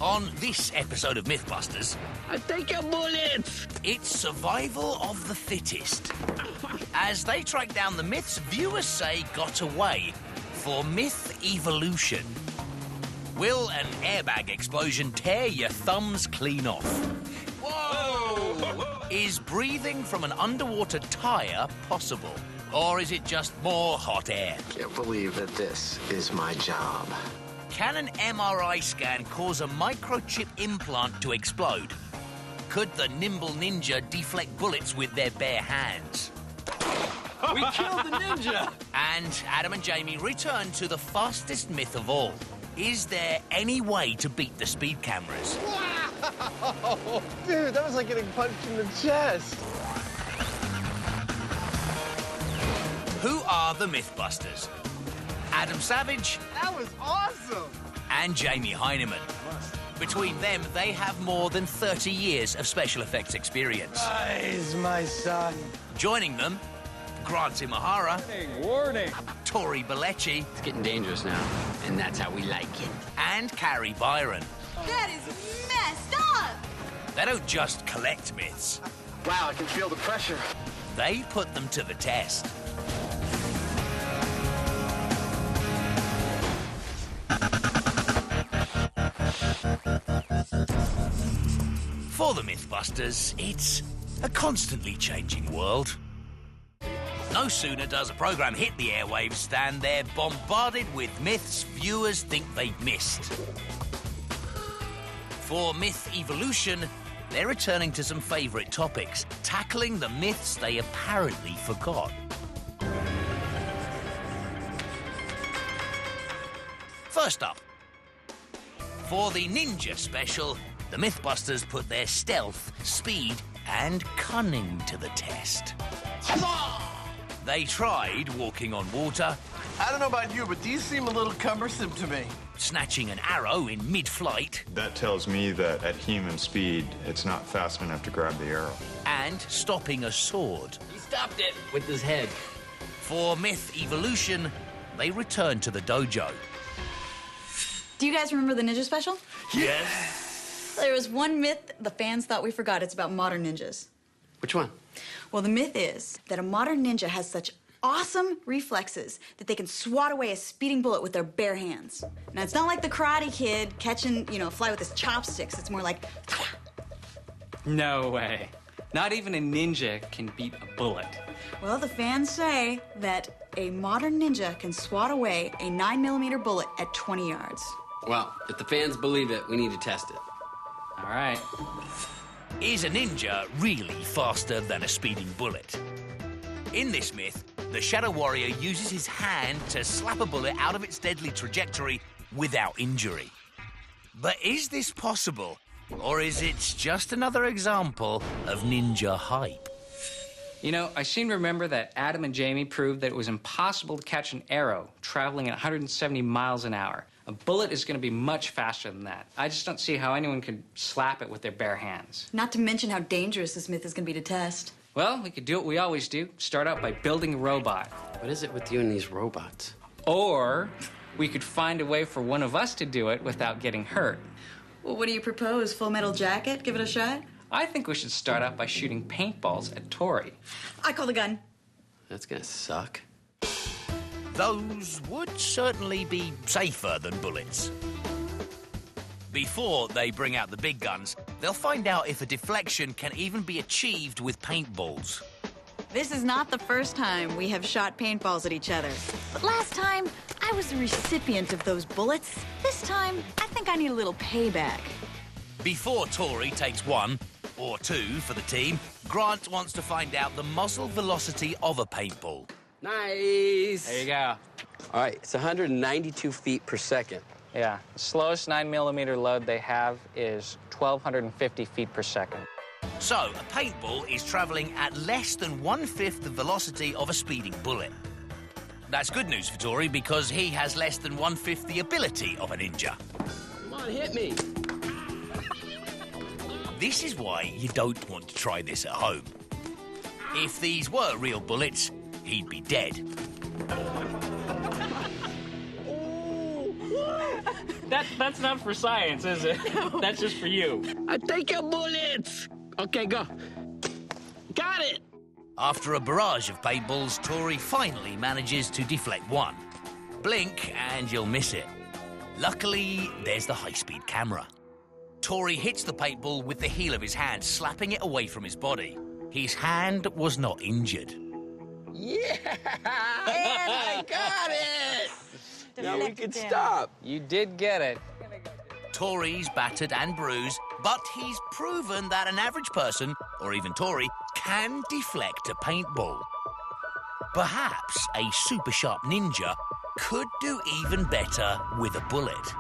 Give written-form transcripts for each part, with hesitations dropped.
On this episode of Mythbusters... I take your bullets! It's survival of the fittest. As they track down the myths viewers say got away for myth evolution. Will an airbag explosion tear your thumbs clean off? Whoa! Is breathing from an underwater tyre possible? Or is it just more hot air? Can't believe that this is my job. Can an MRI scan cause a microchip implant to explode? Could the nimble ninja deflect bullets with their bare hands? We killed the ninja! And Adam and Jamie return to the fastest myth of all. Is there any way to beat the speed cameras? Wow! Dude, that was like getting punched in the chest. Who are the Mythbusters? Adam Savage. That was awesome! And Jamie Heineman. Between them, they have more than 30 years of special effects experience. Rise, my son. Joining them, Grant Imahara. Warning! Tori Bellecci. It's getting dangerous now, and that's how we like it. And Carrie Byron. That is messed up! They don't just collect myths. Wow, I can feel the pressure. They put them to the test. For the Mythbusters, it's a constantly changing world. No sooner does a program hit the airwaves than they're bombarded with myths viewers think they've missed. For Myth Evolution, they're returning to some favourite topics, tackling the myths they apparently forgot. First up, for the Ninja Special, the Mythbusters put their stealth, speed, and cunning to the test. They tried walking on water. I don't know about you, but these seem a little cumbersome to me. Snatching an arrow in mid-flight. That tells me that at human speed, it's not fast enough to grab the arrow. And stopping a sword. He stopped it with his head. For Myth Evolution, they returned to the dojo. Do you guys remember the ninja special? Yes. There was one myth the fans thought we forgot. It's about modern ninjas. Which one? Well, the myth is that a modern ninja has such awesome reflexes that they can swat away a speeding bullet with their bare hands. Now, it's not like the Karate Kid catching, a fly with his chopsticks. It's more like... No way. Not even a ninja can beat a bullet. Well, the fans say that a modern ninja can swat away a 9mm bullet at 20 yards. Well, if the fans believe it, we need to test it. All right. Is a ninja really faster than a speeding bullet? In this myth, the Shadow Warrior uses his hand to slap a bullet out of its deadly trajectory without injury. But is this possible? Or is it just another example of ninja hype? You know, I seem to remember that Adam and Jamie proved that it was impossible to catch an arrow traveling at 170 miles an hour. A bullet is going to be much faster than that. I just don't see how anyone could slap it with their bare hands. Not to mention how dangerous this myth is going to be to test. Well, we could do what we always do. Start out by building a robot. What is it with you and these robots? Or we could find a way for one of us to do it without getting hurt. Well, what do you propose? Full Metal Jacket? Give it a shot? I think we should start out by shooting paintballs at Tori. I call the gun. That's gonna suck. Those would certainly be safer than bullets. Before they bring out the big guns, they'll find out if a deflection can even be achieved with paintballs. This is not the first time we have shot paintballs at each other. But last time, I was the recipient of those bullets. This time, I think I need a little payback. Before Tori takes one, or two for the team, Grant wants to find out the muzzle velocity of a paintball. Nice! There you go. All right, it's 192 feet per second. Yeah, the slowest 9mm load they have is 1,250 feet per second. So, a paintball is travelling at less than 1/5 the velocity of a speeding bullet. That's good news for Tori because he has less than 1/5 the ability of a ninja. Come on, hit me. This is why you don't want to try this at home. If these were real bullets, he'd be dead. That's not for science, is it? No. That's just for you. I take your bullets. Okay, go. Got it. After a barrage of paintballs, Tori finally manages to deflect one. Blink and you'll miss it. Luckily, there's the high-speed camera. Tori hits the paintball with the heel of his hand, slapping it away from his body. His hand was not injured. Yeah! And I got it! Now we can stop. You did get it. Tori's battered and bruised, but he's proven that an average person, or even Tori, can deflect a paintball. Perhaps a super sharp ninja could do even better with a bullet.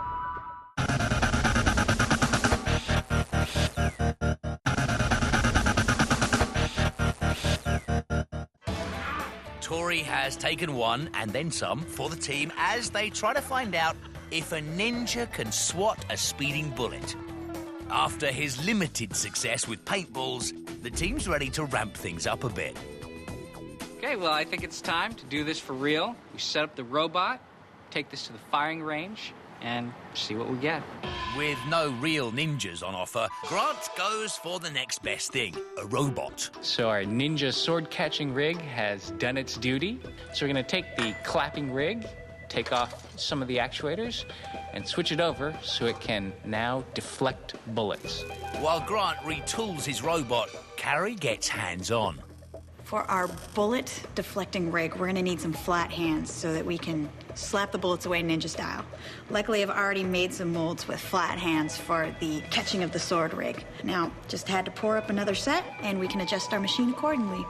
Tori has taken one and then some for the team as they try to find out if a ninja can swat a speeding bullet. After his limited success with paintballs, the team's ready to ramp things up a bit. Okay, well, I think it's time to do this for real. We set up the robot, take this to the firing range, and see what we get. With no real ninjas on offer, Grant goes for the next best thing, a robot. So our ninja sword-catching rig has done its duty. So we're going to take the clapping rig, take off some of the actuators, and switch it over so it can now deflect bullets. While Grant retools his robot, Carrie gets hands-on. For our bullet deflecting rig, we're gonna need some flat hands so that we can slap the bullets away ninja style. Luckily, I've already made some molds with flat hands for the catching of the sword rig. Now, just had to pour up another set and we can adjust our machine accordingly.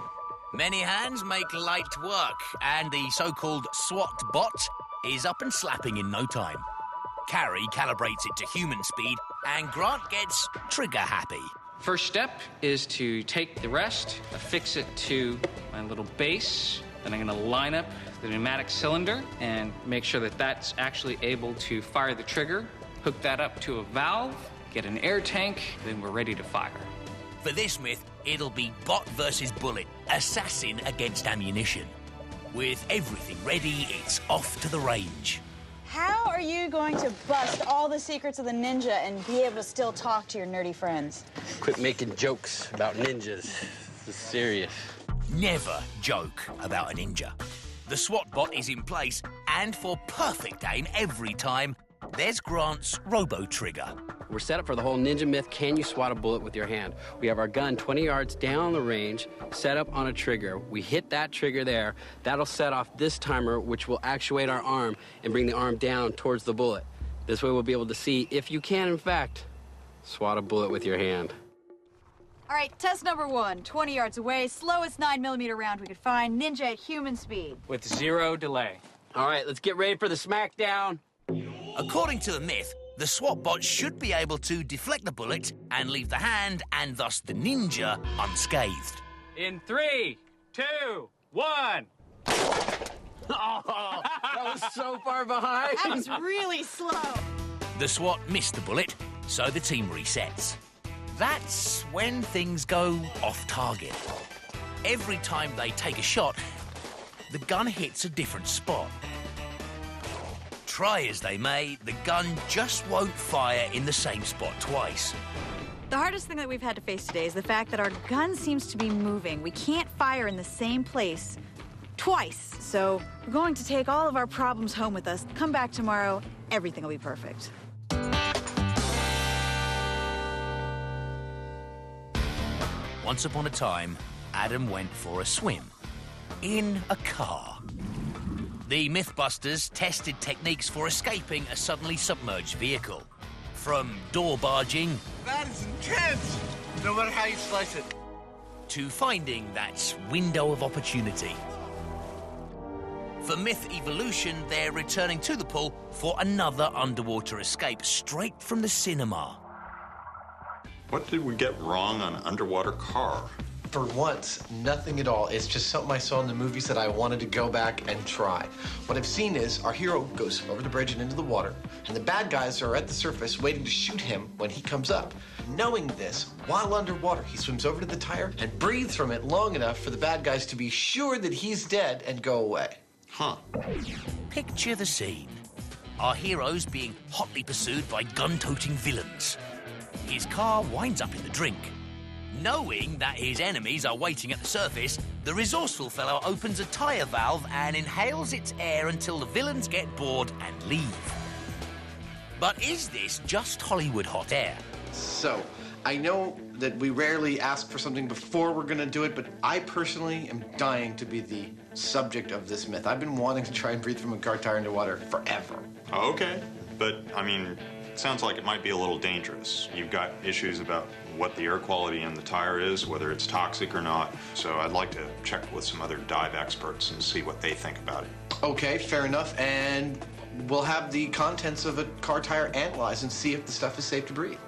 Many hands make light work, and the so-called SWAT bot is up and slapping in no time. Carrie calibrates it to human speed, and Grant gets trigger happy. First step is to take the rest, affix it to my little base. Then I'm going to line up the pneumatic cylinder and make sure that that's actually able to fire the trigger. Hook that up to a valve, get an air tank, then we're ready to fire. For this myth, it'll be bot versus bullet, assassin against ammunition. With everything ready, it's off to the range. How are you going to bust all the secrets of the ninja and be able to still talk to your nerdy friends? Quit making jokes about ninjas. This is serious. Never joke about a ninja. The SWAT bot is in place, and for perfect aim every time, there's Grant's robo-trigger. We're set up for the whole ninja myth, can you swat a bullet with your hand? We have our gun 20 yards down the range, set up on a trigger. We hit that trigger there. That'll set off this timer, which will actuate our arm and bring the arm down towards the bullet. This way we'll be able to see if you can, in fact, swat a bullet with your hand. All right, test number 1, 20 yards away, slowest 9mm round we could find, ninja at human speed. With 0 delay. All right, let's get ready for the smackdown. According to the myth, the SWAT bot should be able to deflect the bullet and leave the hand, and thus the ninja, unscathed. In 3, 2, 1. Oh, that was so far behind. That was really slow. The SWAT missed the bullet, so the team resets. That's when things go off target. Every time they take a shot, the gun hits a different spot. Try as they may, the gun just won't fire in the same spot twice. The hardest thing that we've had to face today is the fact that our gun seems to be moving. We can't fire in the same place twice. So we're going to take all of our problems home with us. Come back tomorrow, everything will be perfect. Once upon a time, Adam went for a swim in a car. The Mythbusters tested techniques for escaping a suddenly submerged vehicle. From door barging... That is intense! No matter how you slice it. ...to finding that window of opportunity. For Myth Evolution, they're returning to the pool for another underwater escape straight from the cinema. What did we get wrong on underwater car? For once, nothing at all. It's just something I saw in the movies that I wanted to go back and try. What I've seen is our hero goes over the bridge and into the water, and the bad guys are at the surface waiting to shoot him when he comes up. Knowing this, while underwater, he swims over to the tire and breathes from it long enough for the bad guys to be sure that he's dead and go away. Huh. Picture the scene. our hero's being hotly pursued by gun-toting villains. His car winds up in the drink. Knowing that his enemies are waiting at the surface, the resourceful fellow opens a tyre valve and inhales its air until the villains get bored and leave. But is this just Hollywood hot air? So, I know that we rarely ask for something before we're gonna do it, but I personally am dying to be the subject of this myth. I've been wanting to try and breathe from a car tire into water forever. Okay, but I mean, it sounds like it might be a little dangerous. You've got issues about what the air quality in the tire is, whether it's toxic or not. So I'd like to check with some other dive experts and see what they think about it. Okay, fair enough, and we'll have the contents of a car tire analyzed and see if the stuff is safe to breathe.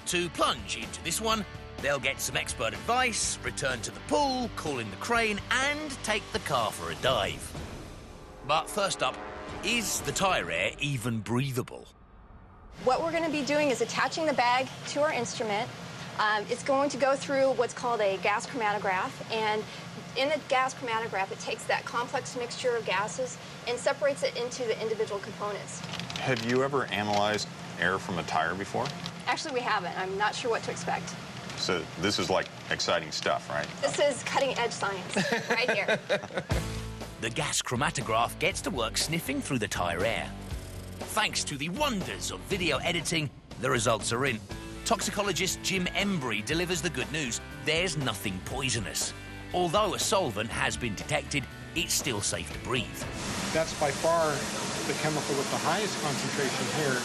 To plunge into this one, they'll get some expert advice, return to the pool, call in the crane, and take the car for a dive. But first up, is the tyre air even breathable? What we're going to be doing is attaching the bag to our instrument. It's going to go through what's called a gas chromatograph, and in the gas chromatograph, it takes that complex mixture of gases and separates it into the individual components. Have you ever analyzed air from a tire before? Actually, we haven't. I'm not sure what to expect. So this is like exciting stuff, right? This is cutting-edge science right here. The gas chromatograph gets to work sniffing through the tyre air. Thanks to the wonders of video editing, the results are in. Toxicologist Jim Embry delivers the good news. There's nothing poisonous. Although a solvent has been detected, it's still safe to breathe. That's by far the chemical with the highest concentration here.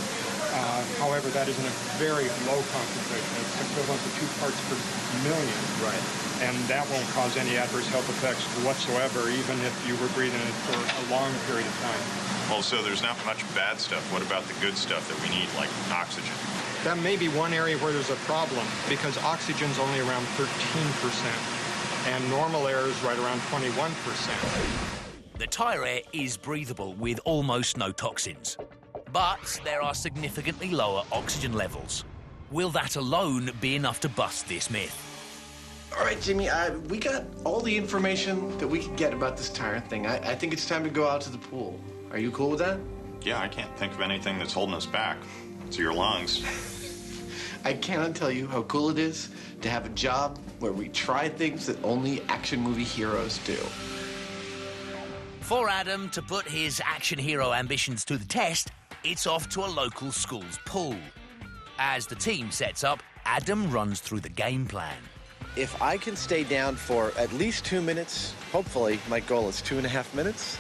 However, that is in a very low concentration. It's equivalent to 2 parts per million. Right. And that won't cause any adverse health effects whatsoever, even if you were breathing it for a long period of time. Well, so there's not much bad stuff. What about the good stuff that we need, like oxygen? That may be one area where there's a problem, because oxygen's only around 13%, and normal air is right around 21%. The tyre air is breathable with almost no toxins. But there are significantly lower oxygen levels. Will that alone be enough to bust this myth? All right, Jimmy, we got all the information that we could get about this tire thing. I think it's time to go out to the pool. Are you cool with that? Yeah, I can't think of anything that's holding us back. It's your lungs. I cannot tell you how cool it is to have a job where we try things that only action movie heroes do. For Adam to put his action hero ambitions to the test, it's off to a local school's pool. As the team sets up, Adam runs through the game plan. If I can stay down for at least 2 minutes, hopefully my goal is 2.5 minutes,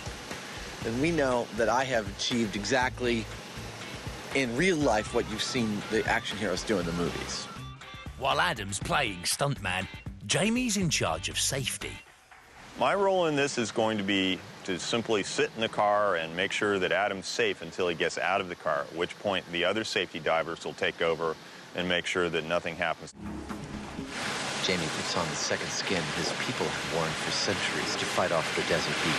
then we know that I have achieved exactly in real life what you've seen the action heroes do in the movies. While Adam's playing stuntman, Jamie's in charge of safety. My role in this is going to be to simply sit in the car and make sure that Adam's safe until he gets out of the car, at which point the other safety divers will take over and make sure that nothing happens. Jamie puts on the second skin his people have worn for centuries to fight off the desert heat.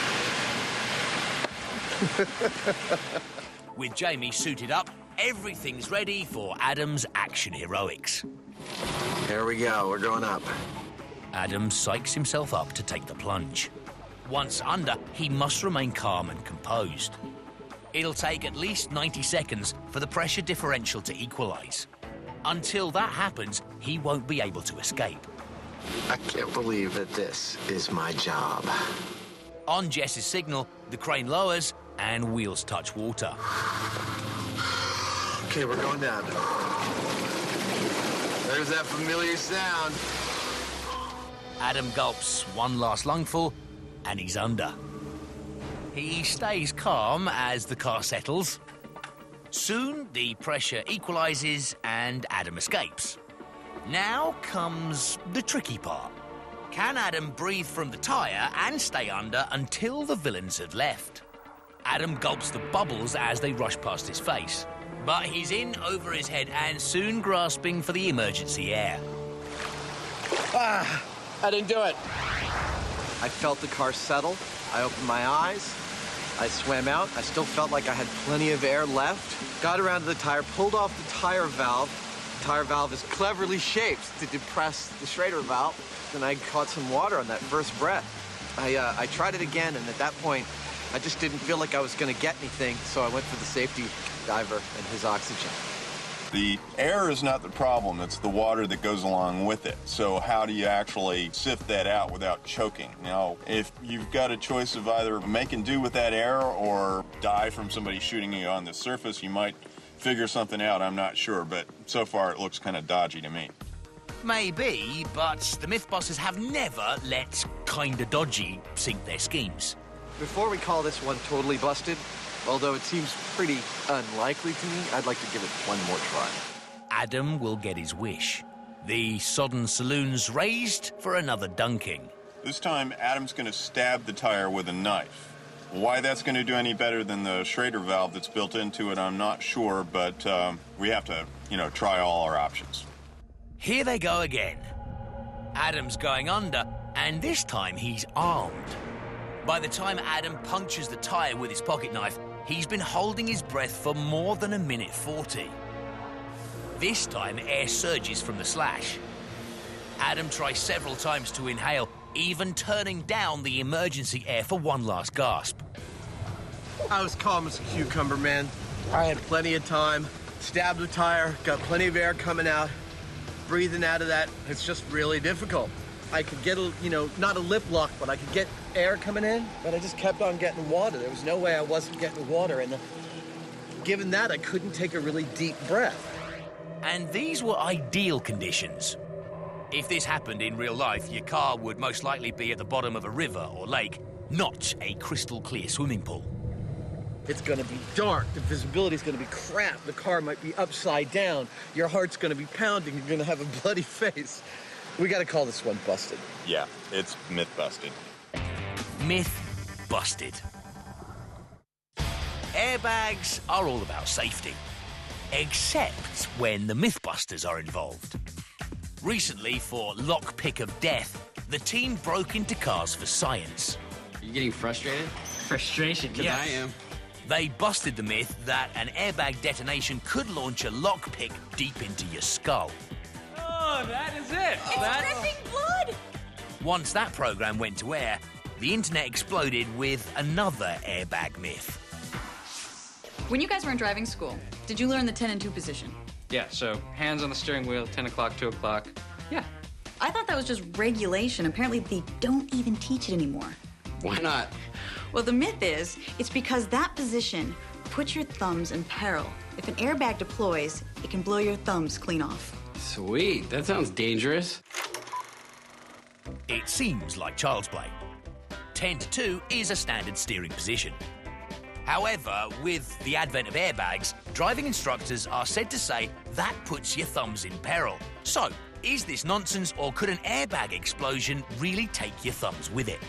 With Jamie suited up, everything's ready for Adam's action heroics. Here we go, we're going up. Adam psychs himself up to take the plunge. Once under, he must remain calm and composed. It'll take at least 90 seconds for the pressure differential to equalize. Until that happens, he won't be able to escape. I can't believe that this is my job. On Jess's signal, the crane lowers and wheels touch water. Okay, we're going down. There's that familiar sound. Adam gulps one last lungful, and he's under. He stays calm as the car settles. Soon, the pressure equalizes and Adam escapes. Now comes the tricky part. Can Adam breathe from the tyre and stay under until the villains have left? Adam gulps the bubbles as they rush past his face. But he's in over his head and soon grasping for the emergency air. I didn't do it. I felt the car settle. I opened my eyes. I swam out. I still felt like I had plenty of air left. Got around to the tire, pulled off the tire valve. The tire valve is cleverly shaped to depress the Schrader valve. Then I caught some water on that first breath. I tried it again, and at that point, I just didn't feel like I was going to get anything, so I went for the safety diver and his oxygen. The air is not the problem, it's the water that goes along with it. So how do you actually sift that out without choking? Now, if you've got a choice of either making do with that air or die from somebody shooting you on the surface, you might figure something out, I'm not sure, but so far it looks kind of dodgy to me. Maybe, but the Mythbusters have never let kinda dodgy sink their schemes. Before we call this one totally busted, although it seems pretty unlikely to me, I'd like to give it one more try. Adam will get his wish. The sodden saloon's raised for another dunking. This time, Adam's going to stab the tire with a knife. Why that's going to do any better than the Schrader valve that's built into it, I'm not sure, but we have to, try all our options. Here they go again. Adam's going under, and this time he's armed. By the time Adam punctures the tire with his pocket knife, he's been holding his breath for more than 1:40. This time, air surges from the slash. Adam tries several times to inhale, even turning down the emergency air for one last gasp. I was calm as a cucumber, man. I had plenty of time. Stabbed the tire, got plenty of air coming out. Breathing out of that, it's just really difficult. I could get not a lip lock, but I could get air coming in, but I just kept on getting water. There was no way I wasn't getting water, and given that, I couldn't take a really deep breath. And these were ideal conditions. If this happened in real life, your car would most likely be at the bottom of a river or lake, not a crystal clear swimming pool. It's gonna be dark, the visibility's gonna be crap, the car might be upside down, your heart's gonna be pounding, you're gonna have a bloody face. We gotta call this one busted. Yeah, it's myth busted. Myth busted. Airbags are all about safety, except when the Mythbusters are involved. Recently, for Lockpick of Death, the team broke into cars for science. Are you getting frustrated? Frustration, Because I am. They busted the myth that an airbag detonation could launch a lockpick deep into your skull. Oh, that is it. It's dripping blood! Once that program went to air, the internet exploded with another airbag myth. When you guys were in driving school, did you learn the 10 and 2 position? Yeah, so hands on the steering wheel, 10 o'clock, 2 o'clock. Yeah. I thought that was just regulation. Apparently, they don't even teach it anymore. Why not? Well, the myth is, it's because that position puts your thumbs in peril. If an airbag deploys, it can blow your thumbs clean off. Sweet, that sounds dangerous. It seems like child's play. 10 to 2 is a standard steering position. However, with the advent of airbags, driving instructors are said to say that puts your thumbs in peril. So, is this nonsense, or could an airbag explosion really take your thumbs with it?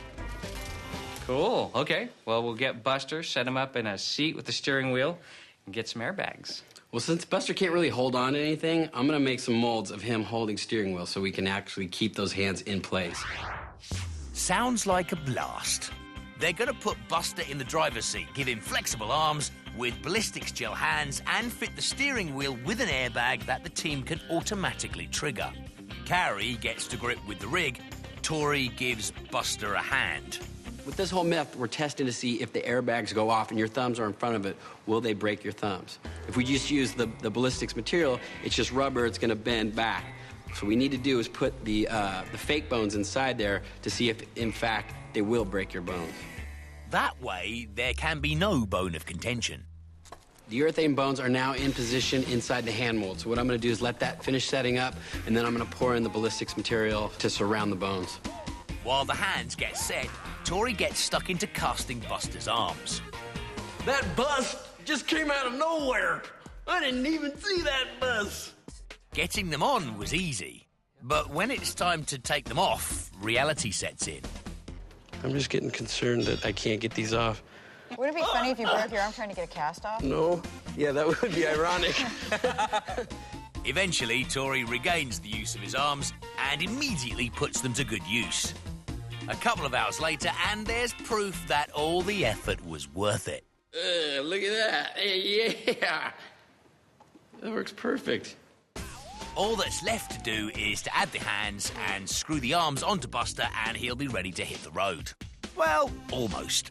Cool. Okay. Well, we'll get Buster, set him up in a seat with the steering wheel, and get some airbags. Well, since Buster can't really hold on to anything, I'm gonna make some molds of him holding steering wheel so we can actually keep those hands in place. Sounds like a blast. They're gonna put Buster in the driver's seat, give him flexible arms with ballistics gel hands, and fit the steering wheel with an airbag that the team can automatically trigger. Carrie gets to grip with the rig. Tori gives Buster a hand. With this whole myth, we're testing to see if the airbags go off and your thumbs are in front of it, will they break your thumbs? If we just use the ballistics material, it's just rubber, it's gonna bend back. So what we need to do is put the fake bones inside there to see if, in fact, they will break your bones. That way, there can be no bone of contention. The urethane bones are now in position inside the hand mold. So what I'm gonna do is let that finish setting up, and then I'm gonna pour in the ballistics material to surround the bones. While the hands get set, Tori gets stuck into casting Buster's arms. That bust just came out of nowhere. I didn't even see that bust. Getting them on was easy, but when it's time to take them off, reality sets in. I'm just getting concerned that I can't get these off. Wouldn't it be funny if you broke your arm trying to get a cast off? No. Yeah, that would be ironic. Eventually, Tori regains the use of his arms and immediately puts them to good use. A couple of hours later, and there's proof that all the effort was worth it. Look at that. Yeah. That works perfect. All that's left to do is to add the hands and screw the arms onto Buster, and he'll be ready to hit the road. Well, almost.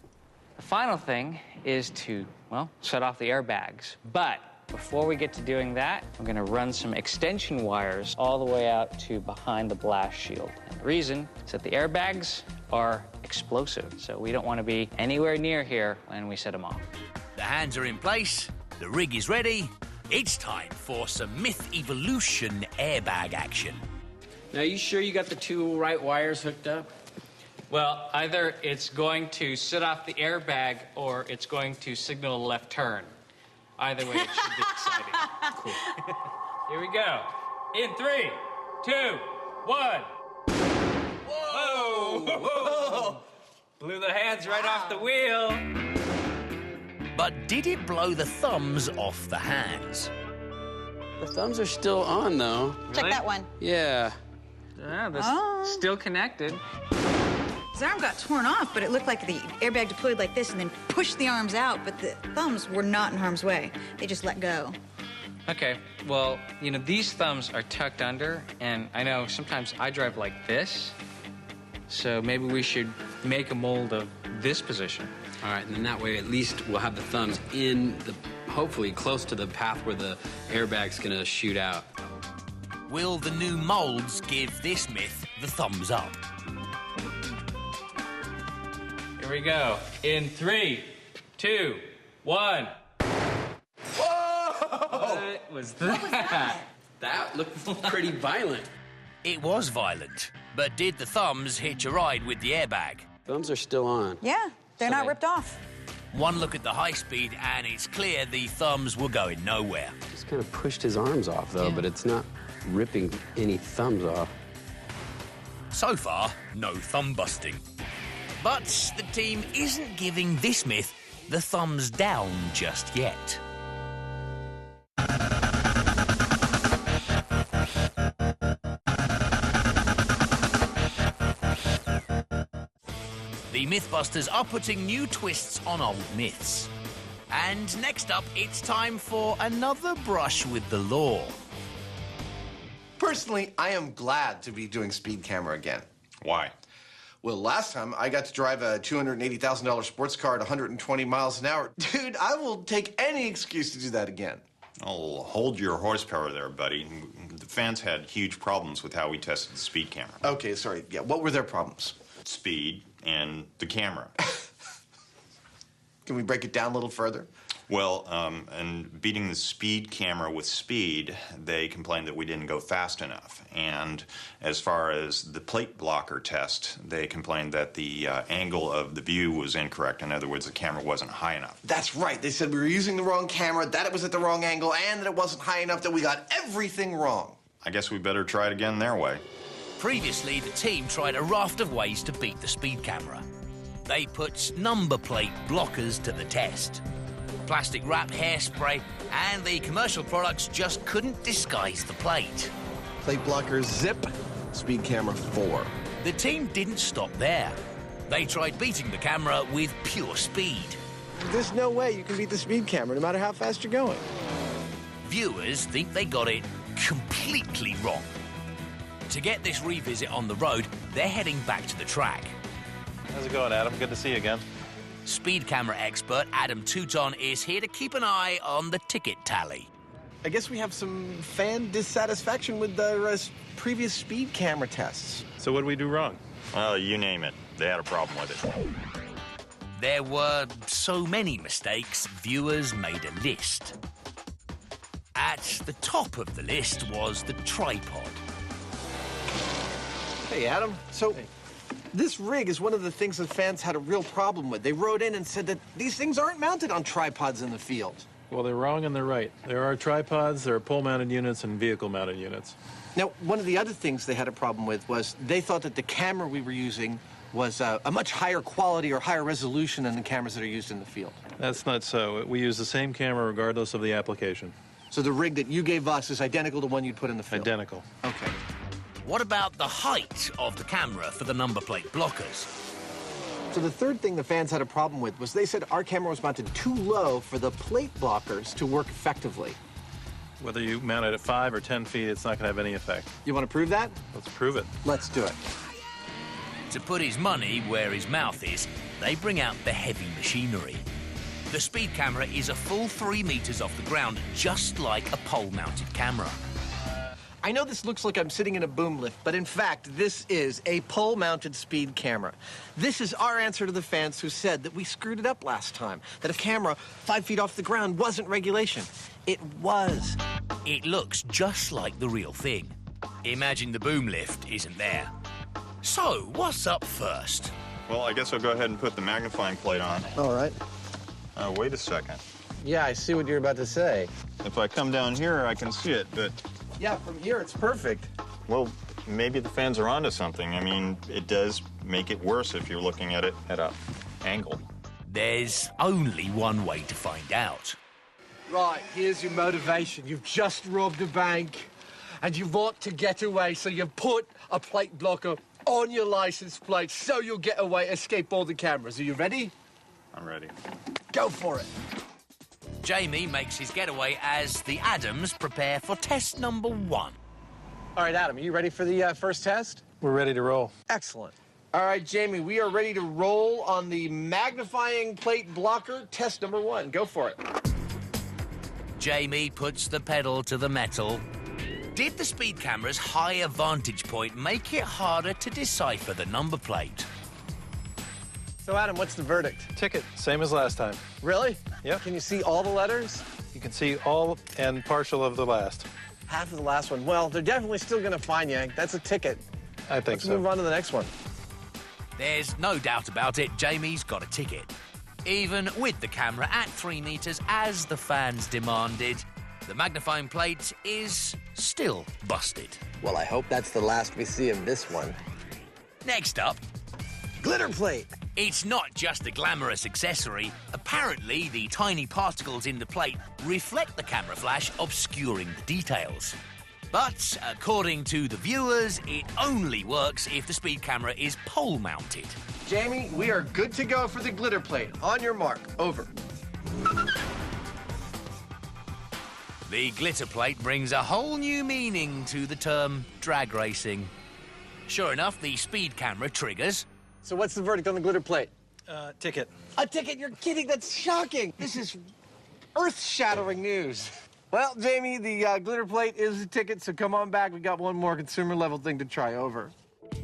The final thing is to, well, shut off the airbags. But before we get to doing that, I'm gonna run some extension wires all the way out to behind the blast shield. And the reason is that the airbags are explosive, so we don't want to be anywhere near here when we set them off. The hands are in place, the rig is ready. It's time for some Myth Evolution airbag action. Now, you sure you got the 2 right wires hooked up? Well, either it's going to set off the airbag or it's going to signal a left turn. Either way, it should be exciting. Cool. Here we go. In 3, 2, 1. Whoa! Whoa! Blew the hands right off the wheel. But did it blow the thumbs off the hands? The thumbs are still on, though. Check that one. Yeah. Yeah, they're still connected. His arm got torn off, but it looked like the airbag deployed like this and then pushed the arms out, but the thumbs were not in harm's way. They just let go. Okay, well, you know, these thumbs are tucked under, and I know sometimes I drive like this, so maybe we should make a mold of this position. All right, and then that way at least we'll have the thumbs in the, hopefully close to the path where the airbag's gonna shoot out. Will the new molds give this myth the thumbs up? Here we go. In 3, 2, 1. Whoa! What was that? That looked pretty violent. It was violent, but did the thumbs hitch a ride with the airbag? Thumbs are still on. Yeah, they're not ripped off. One look at the high speed and it's clear the thumbs were going nowhere. Just kind of pushed his arms off, though, but it's not ripping any thumbs off. So far, no thumb busting. But the team isn't giving this myth the thumbs down just yet. The Mythbusters are putting new twists on old myths. And next up, it's time for another brush with the law. Personally, I am glad to be doing speed camera again. Why? Well, last time I got to drive a $280,000 sports car at 120 miles an hour. Dude, I will take any excuse to do that again. Oh, hold your horsepower there, buddy. The fans had huge problems with how we tested the speed camera. Okay, sorry. Yeah, what were their problems? Speed and the camera. Can we break it down a little further? Well, and beating the speed camera with speed, they complained that we didn't go fast enough. And as far as the plate blocker test, they complained that the angle of the view was incorrect. In other words, the camera wasn't high enough. That's right. They said we were using the wrong camera, that it was at the wrong angle, and that it wasn't high enough, that we got everything wrong. I guess we better try it again their way. Previously, the team tried a raft of ways to beat the speed camera. They put number plate blockers to the test. Plastic wrap, hairspray, and the commercial products just couldn't disguise the plate. Plate blockers, zip. Speed camera, 4. The team didn't stop there. They tried beating the camera with pure speed. There's no way you can beat the speed camera, no matter how fast you're going. Viewers think they got it completely wrong. To get this revisit on the road, they're heading back to the track. How's it going, Adam? Good to see you again. Speed camera expert Adam Touton is here to keep an eye on the ticket tally. I guess we have some fan dissatisfaction with the previous speed camera tests. So what did we do wrong? You name it. They had a problem with it. There were so many mistakes, viewers made a list. At the top of the list was the tripod. Hey, Adam. So, this rig is one of the things that fans had a real problem with. They wrote in and said that these things aren't mounted on tripods in the field. Well, they're wrong and they're right. There are tripods, there are pole-mounted units, and vehicle-mounted units. Now, one of the other things they had a problem with was they thought that the camera we were using was a much higher quality or higher resolution than the cameras that are used in the field. That's not so. We use the same camera regardless of the application. So the rig that you gave us is identical to one you'd put in the field? Identical. Okay. What about the height of the camera for the number plate blockers? So the third thing the fans had a problem with was they said our camera was mounted too low for the plate blockers to work effectively. Whether you mount it at 5 or 10 feet, it's not going to have any effect. You want to prove that? Let's prove it. Let's do it. To put his money where his mouth is, they bring out the heavy machinery. The speed camera is a full 3 meters off the ground, just like a pole-mounted camera. I know this looks like I'm sitting in a boom lift, but in fact, this is a pole-mounted speed camera. This is our answer to the fans who said that we screwed it up last time, that a camera 5 feet off the ground wasn't regulation. It was. It looks just like the real thing. Imagine the boom lift isn't there. So, what's up first? Well, I guess I'll go ahead and put the magnifying plate on. All right. Wait a second. Yeah, I see what you're about to say. If I come down here, I can see it, but... Yeah, from here, it's perfect. Well, maybe the fans are onto something. I mean, it does make it worse if you're looking at it at an angle. There's only one way to find out. Right, here's your motivation. You've just robbed a bank, and you want to get away, so you put a plate blocker on your license plate so you'll get away, escape all the cameras. Are you ready? I'm ready. Go for it. Jamie makes his getaway as the Adams prepare for test number 1. All right, Adam, are you ready for the first test? We're ready to roll. Excellent. All right, Jamie, we are ready to roll on the magnifying plate blocker, test number 1. Go for it. Jamie puts the pedal to the metal. Did the speed camera's higher vantage point make it harder to decipher the number plate? So, Adam, what's the verdict? Ticket, same as last time. Really? Yep. Can you see all the letters? You can see all and partial of the last. Half of the last one. Well, they're definitely still going to fine you. That's a ticket. I think Let's so. move on to the next one. There's no doubt about it, Jamie's got a ticket. Even with the camera at 3 meters as the fans demanded, the magnifying plate is still busted. Well, I hope that's the last we see of this one. Next up, Glitter plate. it's not just a glamorous accessory. Apparently, the tiny particles in the plate reflect the camera flash, obscuring the details. But, according to the viewers, it only works if the speed camera is pole-mounted. Jamie, we are good to go for the glitter plate. On your mark. Over. The glitter plate brings a whole new meaning to the term drag racing. Sure enough, the speed camera triggers. So what's the verdict on the glitter plate? Ticket. A ticket? You're kidding. That's shocking. This is earth-shattering news. Well, Jamie, the glitter plate is a ticket, so come on back. We got one more consumer-level thing to try over.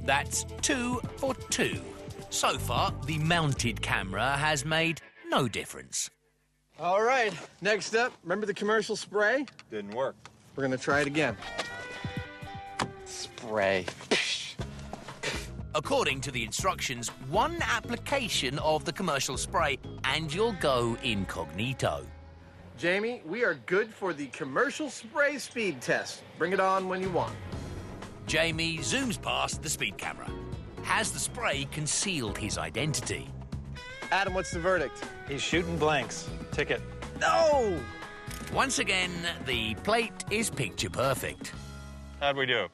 That's 2 for 2. So far, the mounted camera has made no difference. All right, next up, remember the commercial spray? Didn't work. We're gonna try it again. Spray. According to the instructions, one application of the commercial spray and you'll go incognito. Jamie, we are good for the commercial spray speed test. Bring it on when you want. Jamie zooms past the speed camera. Has the spray concealed his identity? Adam, what's the verdict? He's shooting blanks. Ticket. No! Once again, the plate is picture perfect. How'd we do?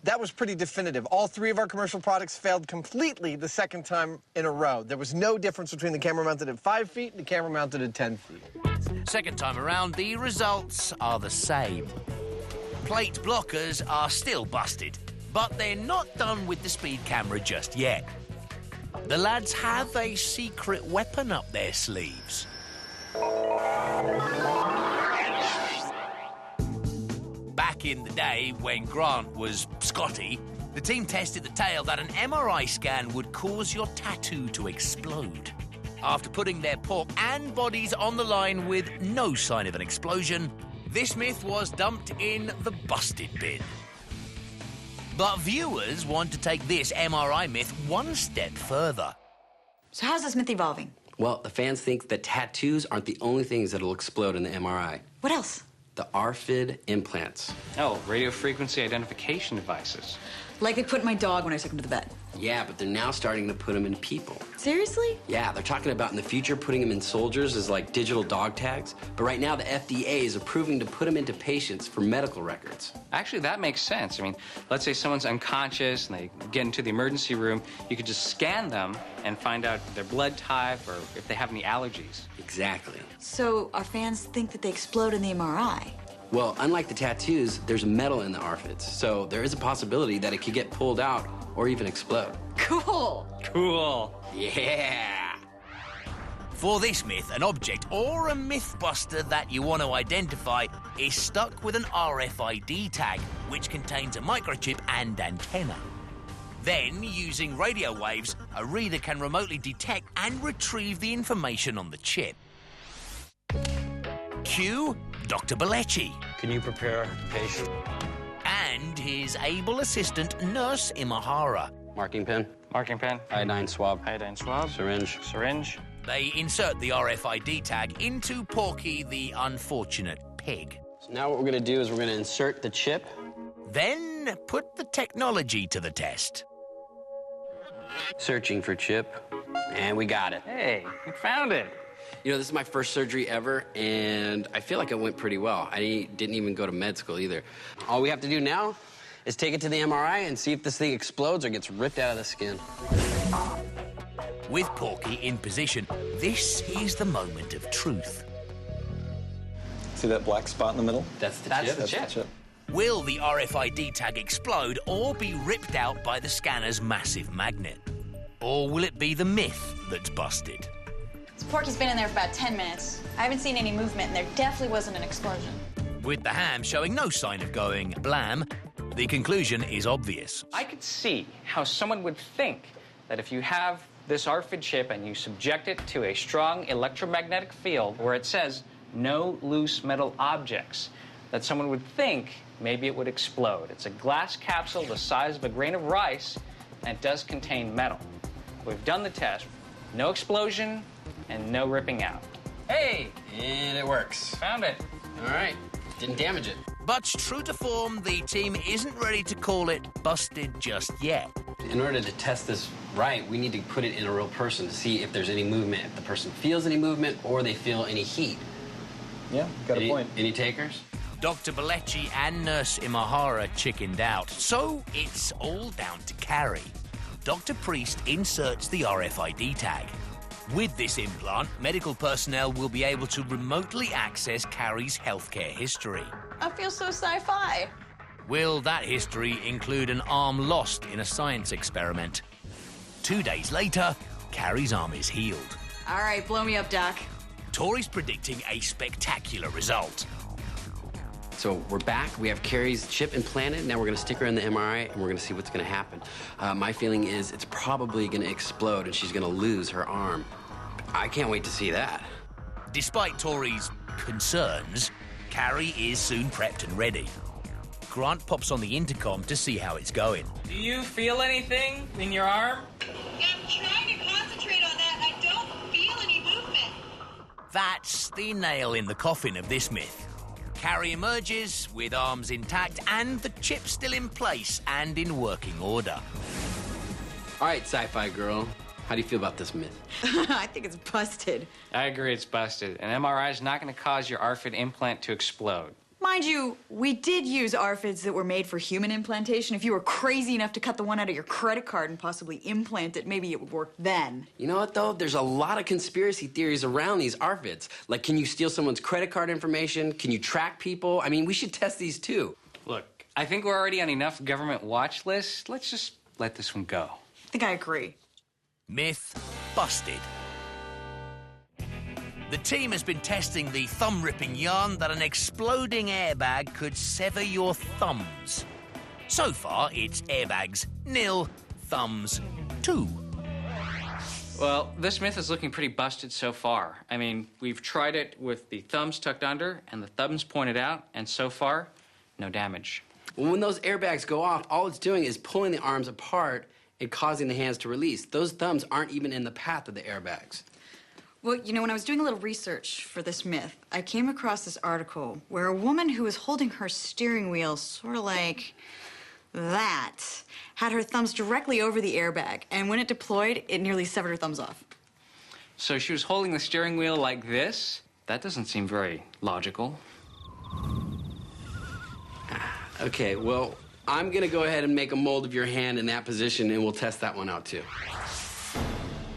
That was pretty definitive. All 3 of our commercial products failed completely the second time in a row. There was no difference between the camera mounted at 5 feet and the camera mounted at 10 feet. Second time around, the results are the same. Plate blockers are still busted, but they're not done with the speed camera just yet. The lads have a secret weapon up their sleeves. Back in the day, when Grant was Scotty, the team tested the tale that an MRI scan would cause your tattoo to explode. After putting their pork and bodies on the line with no sign of an explosion, this myth was dumped in the busted bin. But viewers want to take this MRI myth one step further. So how's this myth evolving? Well, the fans think that tattoos aren't the only things that'll explode in the MRI. What else? The RFID implants. Oh, radio frequency identification devices. Like they put in my dog when I took him to the vet. Yeah, but they're now starting to put them in people. Seriously? Yeah, they're talking about in the future putting them in soldiers as like digital dog tags. But right now the FDA is approving to put them into patients for medical records. Actually, that makes sense. I mean, let's say someone's unconscious and they get into the emergency room. You could just scan them and find out their blood type or if they have any allergies. Exactly. So our fans think that they explode in the MRI. Well, unlike the tattoos, there's metal in the RFIDs, so there is a possibility that it could get pulled out or even explode. Cool. Cool. Yeah. For this myth, an object or a Mythbuster that you want to identify is stuck with an RFID tag, which contains a microchip and antenna. Then, using radio waves, a reader can remotely detect and retrieve the information on the chip. Cue Dr. Belleci. Can you prepare the patient? And his able assistant, Nurse Imahara. Marking pen. Marking pen. Iodine swab. Iodine swab. Syringe. Syringe. They insert the RFID tag into Porky the unfortunate pig. So now what we're going to do is we're going to insert the chip. Then put the technology to the test. Searching for chip. And we got it. Hey, we found it. You know, this is my first surgery ever, and I feel like it went pretty well. I didn't even go to med school either. All we have to do now is take it to the MRI and see if this thing explodes or gets ripped out of the skin. With Porky in position, this is the moment of truth. See that black spot in the middle? That's the That's chip. the chip. Will the RFID tag explode or be ripped out by the scanner's massive magnet? Or will it be the myth that's busted? Porky's been in there for about 10 minutes. I haven't seen any movement, and there definitely wasn't an explosion. With the ham showing no sign of going blam, the conclusion is obvious. I could see how someone would think that if you have this RFID chip and you subject it to a strong electromagnetic field where it says no loose metal objects, that someone would think maybe it would explode. It's a glass capsule the size of a grain of rice, and it does contain metal. We've done the test. No explosion and no ripping out. Hey! And it works. Found it. All right. Didn't damage it. But true to form, the team isn't ready to call it busted just yet. In order to test this right, we need to put it in a real person to see if there's any movement, if the person feels any movement or they feel any heat. Yeah, got a point. Any takers? Dr. Belleci and Nurse Imahara chickened out, so it's all down to Carrie. Dr. Priest inserts the RFID tag. With this implant, medical personnel will be able to remotely access Carrie's healthcare history. I feel so sci-fi. Will that history include an arm lost in a science experiment? 2 days later, Carrie's arm is healed. All right, blow me up, Doc. Tori's predicting a spectacular result. So we're back. We have Carrie's chip implanted. Now we're going to stick her in the MRI, and we're going to see what's going to happen. My feeling is it's probably going to explode, and she's going to lose her arm. I can't wait to see that. Despite Tori's concerns, Carrie is soon prepped and ready. Grant pops on the intercom to see how it's going. Do you feel anything in your arm? I'm trying to concentrate on that. I don't feel any movement. That's the nail in the coffin of this myth. Carrie emerges with arms intact and the chip still in place and in working order. All right, sci-fi girl. How do you feel about this myth? I think it's busted. I agree it's busted. An MRI is not going to cause your RFID implant to explode. Mind you, we did use RFIDs that were made for human implantation. If you were crazy enough to cut the one out of your credit card and possibly implant it, maybe it would work then. You know what, though? There's a lot of conspiracy theories around these RFIDs. Like, can you steal someone's credit card information? Can you track people? I mean, we should test these, too. Look, I think we're already on enough government watch lists. Let's just let this one go. I think I agree. Myth busted. The team has been testing the thumb-ripping yarn that an exploding airbag could sever your thumbs. So far, it's airbags 0, thumbs 2. Well, this myth is looking pretty busted so far. I mean, we've tried it with the thumbs tucked under and the thumbs pointed out, and so far, no damage. Well, when those airbags go off, all it's doing is pulling the arms apart and causing the hands to release. Those thumbs aren't even in the path of the airbags. Well, you know, when I was doing a little research for this myth, I came across this article where a woman who was holding her steering wheel sort of like that had her thumbs directly over the airbag, and when it deployed, it nearly severed her thumbs off. So she was holding the steering wheel like this? That doesn't seem very logical. Okay, well, I'm gonna go ahead and make a mold of your hand in that position, and we'll test that one out, too.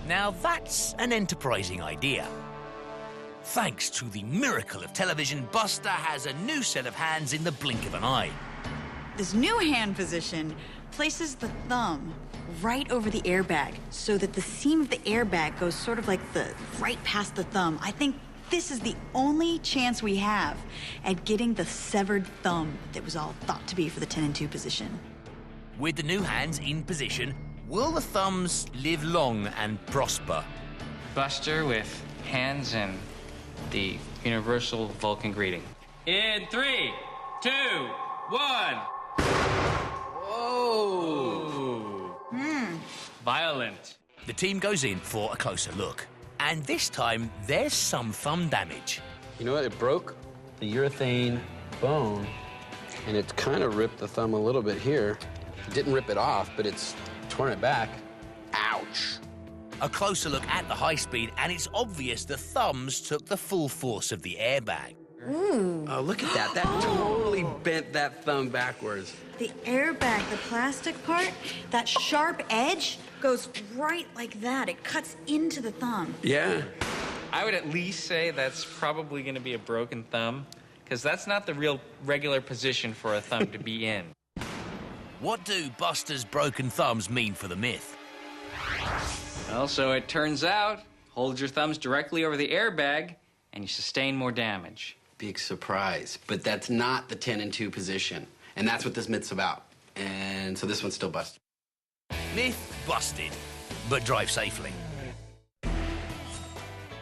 Now that's an enterprising idea. Thanks to the miracle of television, Buster has a new set of hands in the blink of an eye. This new hand position places the thumb right over the airbag so that the seam of the airbag goes sort of like right past the thumb. I think this is the only chance we have at getting the severed thumb that was all thought to be for the 10 and 2 position. With the new hands in position, will the thumbs live long and prosper? Buster with hands and the universal Vulcan greeting. In 3, 2, 1. Whoa! Violent. The team goes in for a closer look. And this time, there's some thumb damage. You know what? It broke the urethane bone, and it's kind of ripped the thumb a little bit here. It didn't rip it off, but it's torn it back. Ouch. A closer look at the high speed, and it's obvious the thumbs took the full force of the airbag. Oh, look at that. That totally bent that thumb backwards. The airbag, the plastic part, that sharp edge goes right like that. It cuts into the thumb. Yeah. I would at least say that's probably going to be a broken thumb, because that's not the real regular position for a thumb to be in. What do Buster's broken thumbs mean for the myth? Well, so it turns out, hold your thumbs directly over the airbag, and you sustain more damage. Big surprise. But that's not the 10 and 2 position. And that's what this myth's about. And so this one's still busted. Myth busted, but drive safely.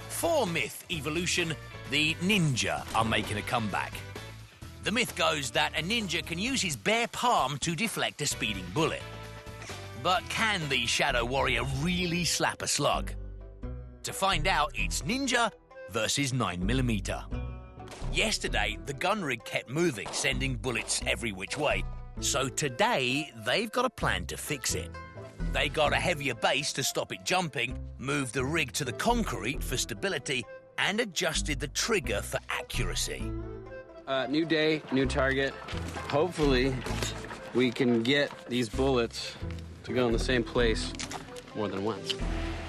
For myth evolution, the ninja are making a comeback. The myth goes that a ninja can use his bare palm to deflect a speeding bullet. But can the Shadow Warrior really slap a slug? To find out, it's ninja versus 9mm. Yesterday, the gun rig kept moving, sending bullets every which way. So today, they've got a plan to fix it. They got a heavier base to stop it jumping, moved the rig to the concrete for stability, and adjusted the trigger for accuracy. New day, new target. Hopefully, we can get these bullets to go in the same place more than once.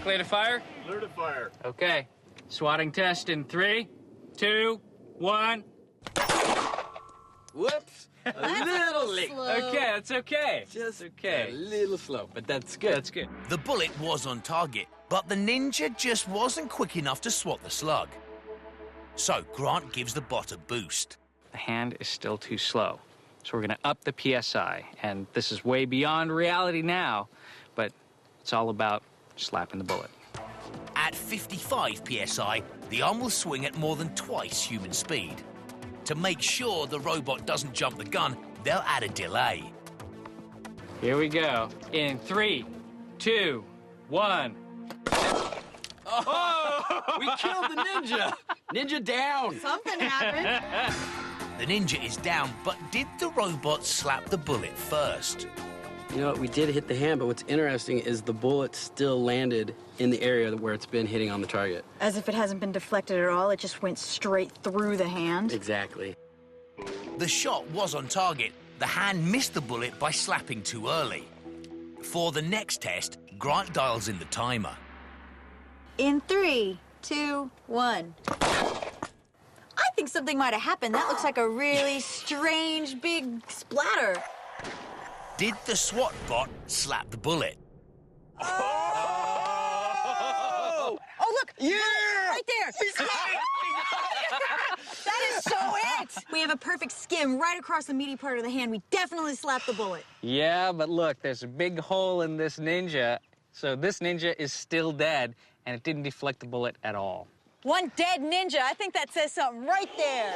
Clear to fire? Clear to fire. Okay. Swatting test in 3, 2, 1. Whoops. A little late. Okay, that's okay. Just okay. A little slow, but that's good. That's good. The bullet was on target, but the ninja just wasn't quick enough to swat the slug. So Grant gives the bot a boost. The hand is still too slow. So we're going to up the PSI. And this is way beyond reality now, but it's all about slapping the bullet. At 55 psi, the arm will swing at more than twice human speed. To make sure the robot doesn't jump the gun, they'll add a delay. Here we go. In 3, 2, 1. Oh! We killed the ninja! Ninja down! Something happened. The ninja is down, but did the robot slap the bullet first? You know what, we did hit the hand, but what's interesting is the bullet still landed in the area where it's been hitting on the target. As if it hasn't been deflected at all, it just went straight through the hand. Exactly. The shot was on target. The hand missed the bullet by slapping too early. For the next test, Grant dials in the timer. In 3, 2, 1. I think something might have happened. That looks like a really strange big splatter. Did the SWAT bot slap the bullet? Oh! Oh, look! Yeah! Right there! That is so it! We have a perfect skim right across the meaty part of the hand. We definitely slapped the bullet. Yeah, but look, there's a big hole in this ninja. So this ninja is still dead, and it didn't deflect the bullet at all. One dead ninja. I think that says something right there.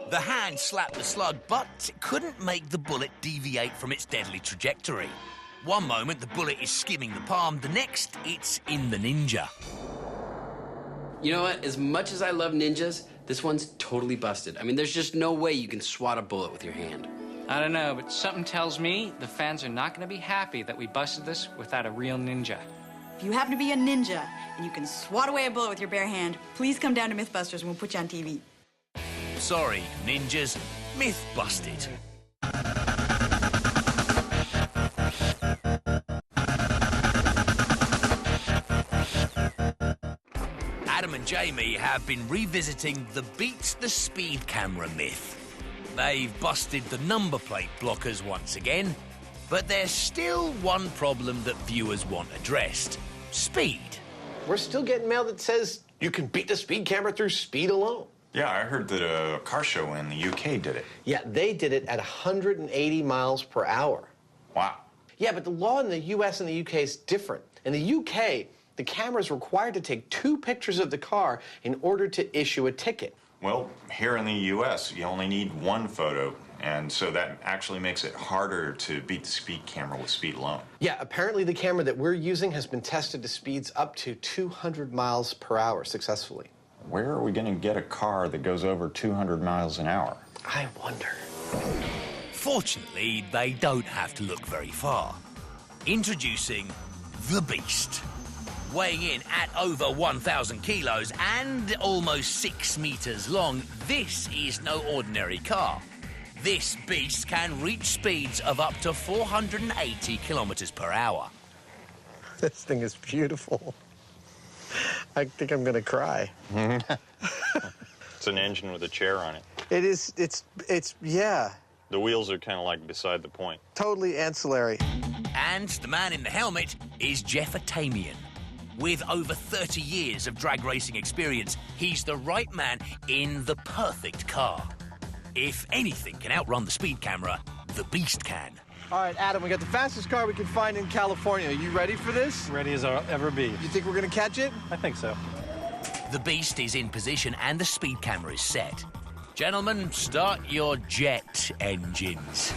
The hand slapped the slug, but it couldn't make the bullet deviate from its deadly trajectory. One moment, the bullet is skimming the palm. The next, it's in the ninja. You know what? As much as I love ninjas, this one's totally busted. I mean, there's just no way you can swat a bullet with your hand. I don't know, but something tells me the fans are not going to be happy that we busted this without a real ninja. If you happen to be a ninja and you can swat away a bullet with your bare hand, please come down to Mythbusters and we'll put you on TV. Sorry, ninjas. Myth busted. Adam and Jamie have been revisiting the Beats the Speed camera myth. They've busted the number plate blockers once again, But there's still one problem that viewers want addressed: speed. We're still getting mail that says you can beat the speed camera through speed alone. Yeah, I heard that a car show in the UK did it. Yeah, they did it at 180 miles per hour. Wow. Yeah, but the law in the US and the UK is different. In the UK, the camera is required to take 2 pictures of the car in order to issue a ticket. Well, here in the US, you only need 1 photo, and so that actually makes it harder to beat the speed camera with speed alone. Yeah, apparently the camera that we're using has been tested to speeds up to 200 miles per hour successfully. Where are we going to get a car that goes over 200 miles an hour? I wonder. Fortunately, they don't have to look very far. Introducing the Beast. Weighing in at over 1,000 kilos and almost 6 meters long, this is no ordinary car. This beast can reach speeds of up to 480 kilometers per hour. This thing is beautiful. I think I'm gonna cry. It's an engine with a chair on it. It is, yeah. The wheels are kind of like beside the point. Totally ancillary. And the man in the helmet is Jeff Atamian. With over 30 years of drag racing experience, he's the right man in the perfect car. If anything can outrun the speed camera, the Beast can. All right, Adam, we got the fastest car we can find in California. Are you ready for this? Ready as I'll ever be. You think we're gonna catch it? I think so. The Beast is in position and the speed camera is set. Gentlemen, start your jet engines.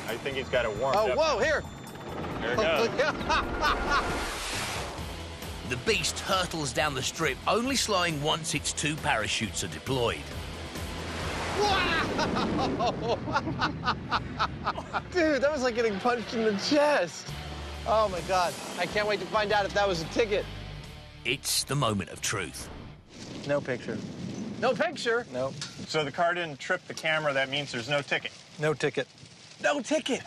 I think he's got it warmed Oh, up. whoa, here. There it goes. The Beast hurtles down the strip, only slowing once its 2 parachutes are deployed. Wow! Dude, that was like getting punched in the chest. Oh, my God. I can't wait to find out if that was a ticket. It's the moment of truth. No picture. No picture? No. So the car didn't trip the camera. That means there's no ticket. No ticket. No ticket.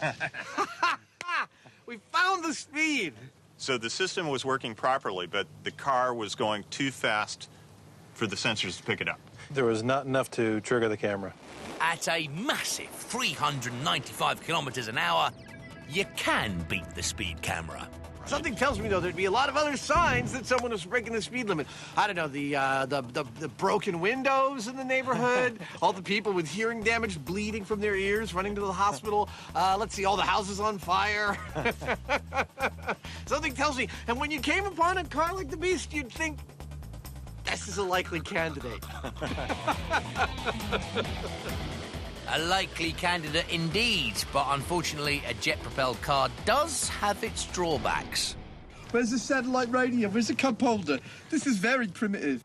We found the speed. So the system was working properly, but the car was going too fast for the sensors to pick it up. There was not enough to trigger the camera. At a massive 395 kilometers an hour, you can beat the speed camera. Something tells me, though, there'd be a lot of other signs that someone was breaking the speed limit. I don't know, the broken windows in the neighborhood, all the people with hearing damage bleeding from their ears running to the hospital. Let's see, all the houses on fire. Something tells me, and when you came upon a car like the Beast, you'd think, this is a likely candidate. A likely candidate indeed, but unfortunately a jet-propelled car does have its drawbacks. Where's the satellite radio? Where's the cup holder? This is very primitive.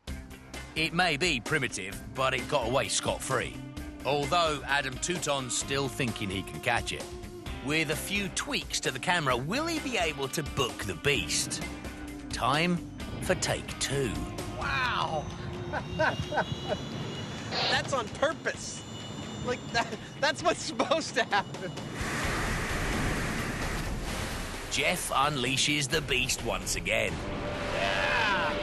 It may be primitive, but it got away scot-free. Although Adam Teuton's still thinking he can catch it. With a few tweaks to the camera, will he be able to book the Beast? Time for take 2. Wow! That's on purpose. Like, that's what's supposed to happen. Jeff unleashes the Beast once again. Yeah!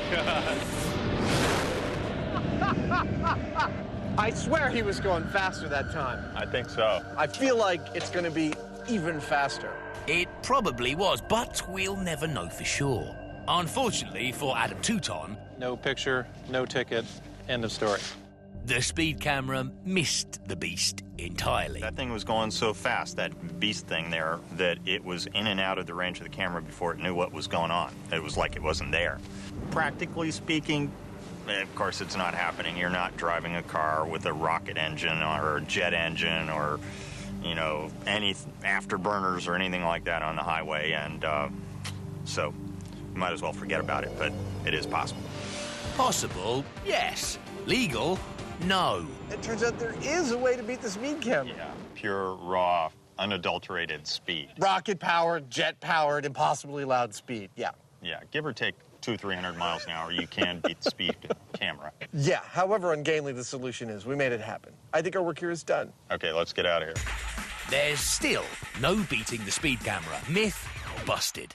I swear he was going faster that time. I think so. I feel like it's going to be even faster. It probably was, but we'll never know for sure. Unfortunately for Adam Teuton, no picture, no ticket, end of story. The speed camera missed the Beast entirely. That thing was going so fast, that Beast thing there, that it was in and out of the range of the camera before it knew what was going on. It was like it wasn't there. Practically speaking, of course it's not happening. You're not driving a car with a rocket engine or a jet engine or, you know, any afterburners or anything like that on the highway. And so you might as well forget about it, but it is possible. Possible, yes. Legal, no. It turns out there is a way to beat the speed camera. Yeah, pure, raw, unadulterated speed. Rocket-powered, jet-powered, impossibly loud speed, yeah. Yeah, give or take 200-300 miles an hour, you can beat the speed camera. Yeah, however ungainly the solution is, we made it happen. I think our work here is done. Okay, let's get out of here. There's still no beating the speed camera. Myth busted.